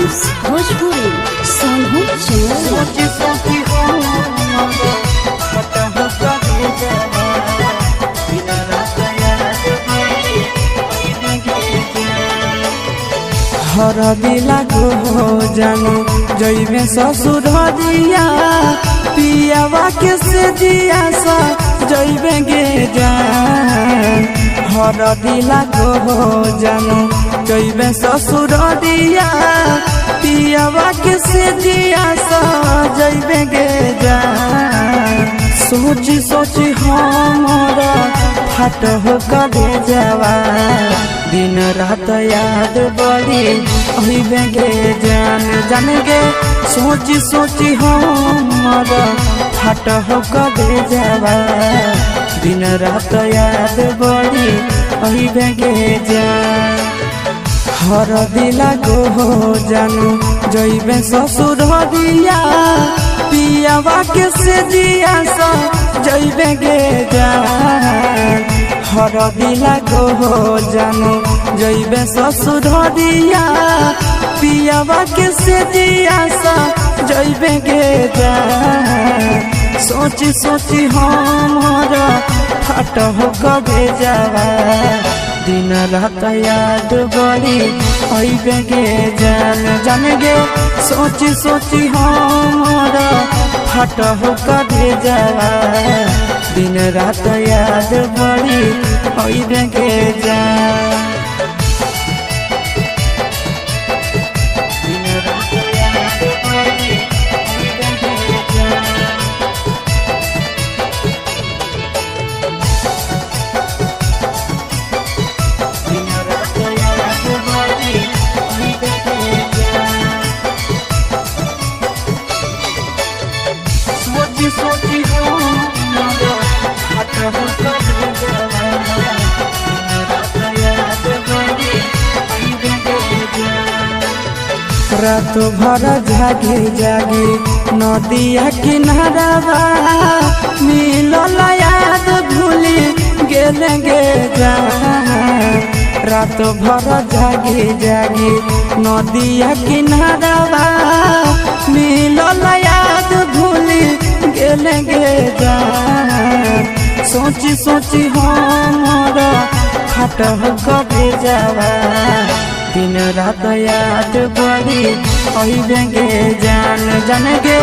Films Bhojpuri Sonu channel. हर दिला को जानो जइबे ससुर दिया पियावा के से दिया सा जइबे गे जान। हर दिला को जानो जइबे ससुर दिया पियावा के से दिया सा जइबे गे जान। सोची सोची हमारा फट हो कबे जावा दिन रात याद बड़ी अहिबे गे जान जान गे। सोची सोची हमारा फट हो कबे जावा दिन रात याद बड़ी अहिबे गे जान। हर दिला को जानू जइबे ससुर दिया पियावा के से दिया सा जइबे गे जान। हर दिला को जानू जइबे ससुर दिया पियावा के से दिया सा जइबे गे जान। सोची सोची हमारा फट हो कबे जावा दिन रात याद बड़ी अइबे गे जान जान गे। सोची सोची हमारा फट हो कबे जावा दिन रात याद बड़ी अइबे गे जान। रात भर जागे जागे नदिया किनारा मिलल याद भूली गेल गे जान। रात भर जागे जागे नदिया किनारा मिलल याद भूली गेल गे जान। सोची सोची हमारा फट हो कबे जावा दिन रात याद बड़ी अइबे गे जान जान गे।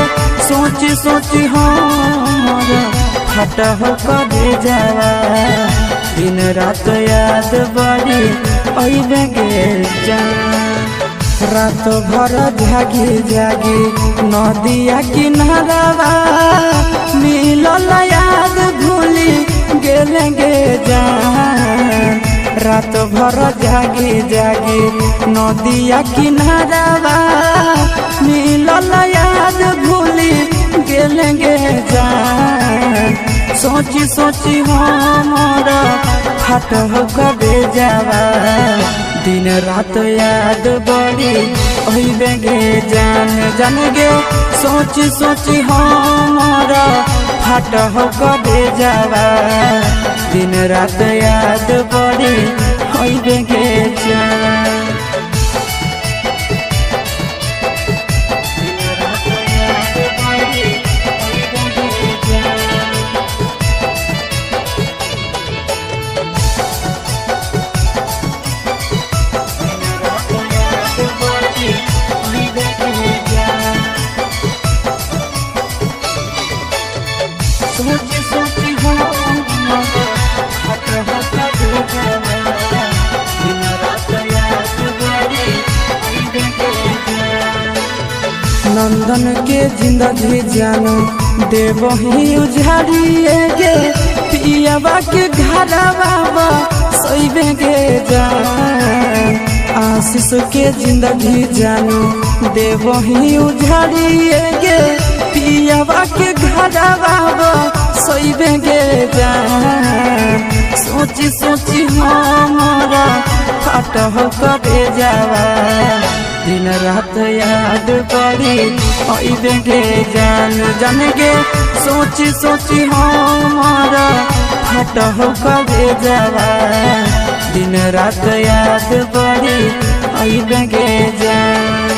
सोची सोची हमारा फट हो कबे जावा दिन रात याद बड़ी अइबे गे जान। रात भर जागी जागी नदिया किनारा मिलल याद भूली गेल गे जान। रात भर जागी जागी नदिया किनारा मिलल याद भूली गेल गे जान। सोची सोची हमारा फट हो कबे जावा दिन रात याद बड़ी अइबे गे जान जान गे। सोची सोची हमारा फट हो कबे जावा दिन रात याद बड़ी अइबे गे जान। नंदन के जिंदगी जानो देव ही उजाड़िए गे पियावा के घरवा सइबे गे जान। आशीष के जिंदगी जानो देव ही उजाड़िए गे पियावा के घरवा सइबे गे जान। सोची सोची हमारा फट हो कबे जावा दिन रात याद बड़ी अइबे गे जान जान गे। सोची सोची हमारा फट हो कबे जावा दिन रात याद बड़ी अइबे गे जान।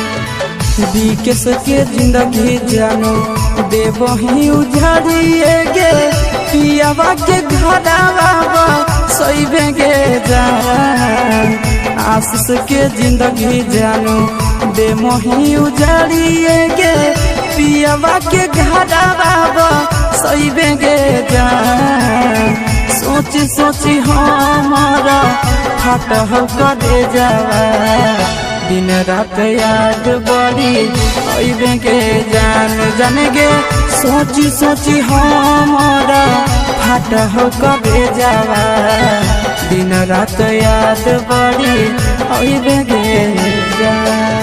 विकेश के जिंदगी जानो देवही उजाड़िए गे पियावा के घरवा सोइबे गे जान। आशीष के जिंदगी जानो देवही उजाड़िए गे पियावा के घरवा सोइबे गे जान। सोची सोची हमारा फट हो करे जावा दिन रात याद बड़ी अइबे के जान जाने गे। सोची सोची हमारा फट हो करे जावा दिन रात याद बड़ी अइबे के जान।